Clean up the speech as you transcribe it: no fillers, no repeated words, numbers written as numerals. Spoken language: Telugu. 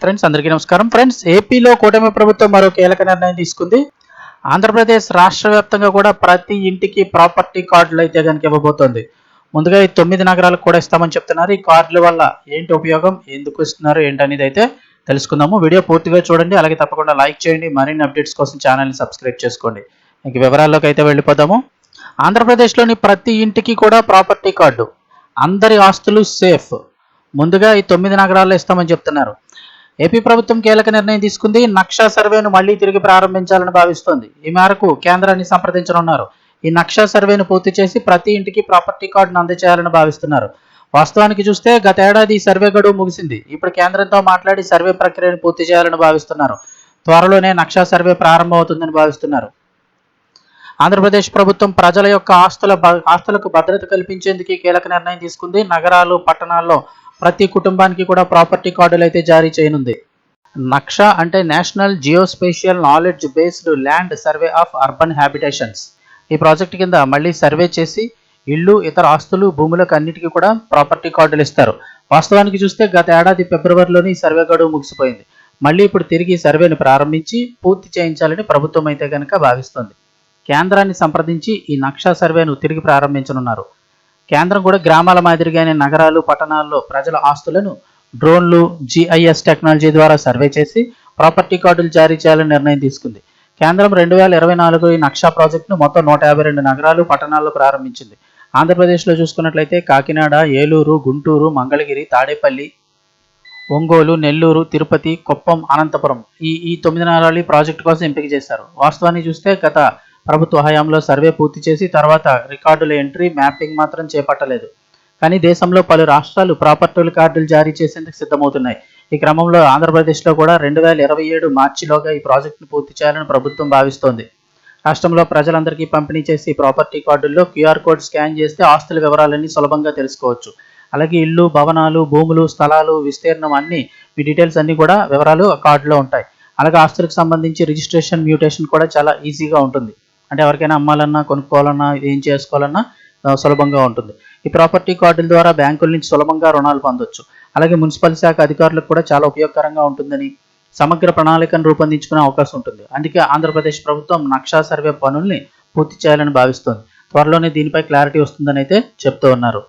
ఫ్రెండ్స్, అందరికీ నమస్కారం. ఫ్రెండ్స్, ఏపీలో కూటమి ప్రభుత్వం మరో కీలక నిర్ణయం తీసుకుంది. ఆంధ్రప్రదేశ్ రాష్ట్ర వ్యాప్తంగా కూడా ప్రతి ఇంటికి ప్రాపర్టీ కార్డులు అయితే కనుక ఇవ్వబోతోంది. ముందుగా ఈ 9 నగరాలకు కూడా ఇస్తామని చెప్తున్నారు. ఈ కార్డుల వల్ల ఏంటి ఉపయోగం, ఎందుకు ఇస్తున్నారు, ఏంటనేది అయితే తెలుసుకుందాము. వీడియో పూర్తిగా చూడండి, అలాగే తప్పకుండా లైక్ చేయండి. మరిన్ని అప్డేట్స్ కోసం ఛానల్ని సబ్స్క్రైబ్ చేసుకోండి. ఇంక వివరాల్లోకి అయితే వెళ్ళిపోదాము. ఆంధ్రప్రదేశ్లోని ప్రతి ఇంటికి కూడా ప్రాపర్టీ కార్డు, అందరి ఆస్తులు సేఫ్. ముందుగా ఈ 9 నగరాల్లో ఇస్తామని చెప్తున్నారు. ఏపీ ప్రభుత్వం కీలక నిర్ణయం తీసుకుంది. నక్షా సర్వేను మళ్లీ తిరిగి ప్రారంభించాలని భావిస్తోంది. ఈ మేరకు కేంద్రాన్ని సంప్రదించనున్నారు. ఈ నక్షా సర్వేను పూర్తి చేసి ప్రతి ఇంటికి ప్రాపర్టీ కార్డును అందజేయాలని భావిస్తున్నారు. వాస్తవానికి చూస్తే గత ఏడాది సర్వే గడువు ముగిసింది. ఇప్పుడు కేంద్రంతో మాట్లాడి సర్వే ప్రక్రియను పూర్తి చేయాలని భావిస్తున్నారు. త్వరలోనే నక్షా సర్వే ప్రారంభమవుతుందని భావిస్తున్నారు. ఆంధ్రప్రదేశ్ ప్రభుత్వం ప్రజల యొక్క ఆస్తులకు భద్రత కల్పించేందుకు కీలక నిర్ణయం తీసుకుంది. నగరాలు, పట్టణాల్లో ప్రతి కుటుంబానికి కూడా ప్రాపర్టీ కార్డులు అయితే జారీ చేయనుంది. నక్షా అంటే national geospatial knowledge based land survey of urban habitations. ఈ ప్రాజెక్ట్ కింద మళ్ళీ సర్వే చేసి ఇళ్ళు, ఇతర ఆస్తులు, భూములకు అన్నిటికీ కూడా ప్రాపర్టీ కార్డులు ఇస్తారు. వాస్తవానికి చూస్తే గత ఏడాది ఫిబ్రవరిలోని సర్వే గడువు ముగిసిపోయింది. మళ్ళీ ఇప్పుడు తిరిగి సర్వేను ప్రారంభించి పూర్తి చేయించాలని ప్రభుత్వం అయితే కనుక భావిస్తోంది. కేంద్రాన్ని సంప్రదించి ఈ నక్షా సర్వేను తిరిగి ప్రారంభించనున్నారు. కేంద్రం కూడా గ్రామాల మాదిరిగానే నగరాలు, పట్టణాల్లో ప్రజల ఆస్తులను డ్రోన్లు, GIS టెక్నాలజీ ద్వారా సర్వే చేసి ప్రాపర్టీ కార్డులు జారీ చేయాలని నిర్ణయం తీసుకుంది. కేంద్రం 2024 ఈ నక్షా ప్రాజెక్టును మొత్తం 152 నగరాలు, పట్టణాల్లో ప్రారంభించింది. ఆంధ్రప్రదేశ్లో చూసుకున్నట్లయితే కాకినాడ, ఏలూరు, గుంటూరు, మంగళగిరి, తాడేపల్లి, ఒంగోలు, నెల్లూరు, తిరుపతి, కుప్పం, అనంతపురం ఈ 9 నగరాలు ఈ ప్రాజెక్టు కోసం ఎంపిక చేశారు. వాస్తవాన్ని చూస్తే గత ప్రభుత్వ హయాంలో సర్వే పూర్తి చేసి తర్వాత రికార్డుల ఎంట్రీ, మ్యాపింగ్ మాత్రం చేపట్టలేదు. కానీ దేశంలో పలు రాష్ట్రాలు ప్రాపర్టీ కార్డులు జారీ చేసేందుకు సిద్ధమవుతున్నాయి. ఈ క్రమంలో ఆంధ్రప్రదేశ్లో కూడా 2027 మార్చిలోగా ఈ ప్రాజెక్టును పూర్తి చేయాలని ప్రభుత్వం భావిస్తోంది. రాష్ట్రంలో ప్రజలందరికీ పంపిణీ చేసి ప్రాపర్టీ కార్డుల్లో QR కోడ్ స్కాన్ చేస్తే ఆస్తుల వివరాలన్నీ సులభంగా తెలుసుకోవచ్చు. అలాగే ఇల్లు, భవనాలు, భూములు, స్థలాలు, విస్తీర్ణం అన్ని మీ డీటెయిల్స్ అన్నీ కూడా వివరాలు కార్డులో ఉంటాయి. అలాగే ఆస్తులకు సంబంధించి రిజిస్ట్రేషన్, మ్యూటేషన్ కూడా చాలా ఈజీగా ఉంటుంది. అంటే ఎవరికైనా అమ్మాలన్నా, కొనుక్కోవాలన్నా, ఏం చేసుకోవాలన్నా సులభంగా ఉంటుంది. ఈ ప్రాపర్టీ కార్డుల ద్వారా బ్యాంకుల నుంచి సులభంగా రుణాలు పొందొచ్చు. అలాగే మున్సిపల్ శాఖ అధికారులకు కూడా చాలా ఉపయోగకరంగా ఉంటుందని, సమగ్ర ప్రణాళికను రూపొందించుకునే అవకాశం ఉంటుంది. అందుకే ఆంధ్రప్రదేశ్ ప్రభుత్వం నక్షా సర్వే పనుల్ని పూర్తి చేయాలని భావిస్తోంది. త్వరలోనే దీనిపై క్లారిటీ వస్తుందని అయితే చెప్తూ ఉన్నారు.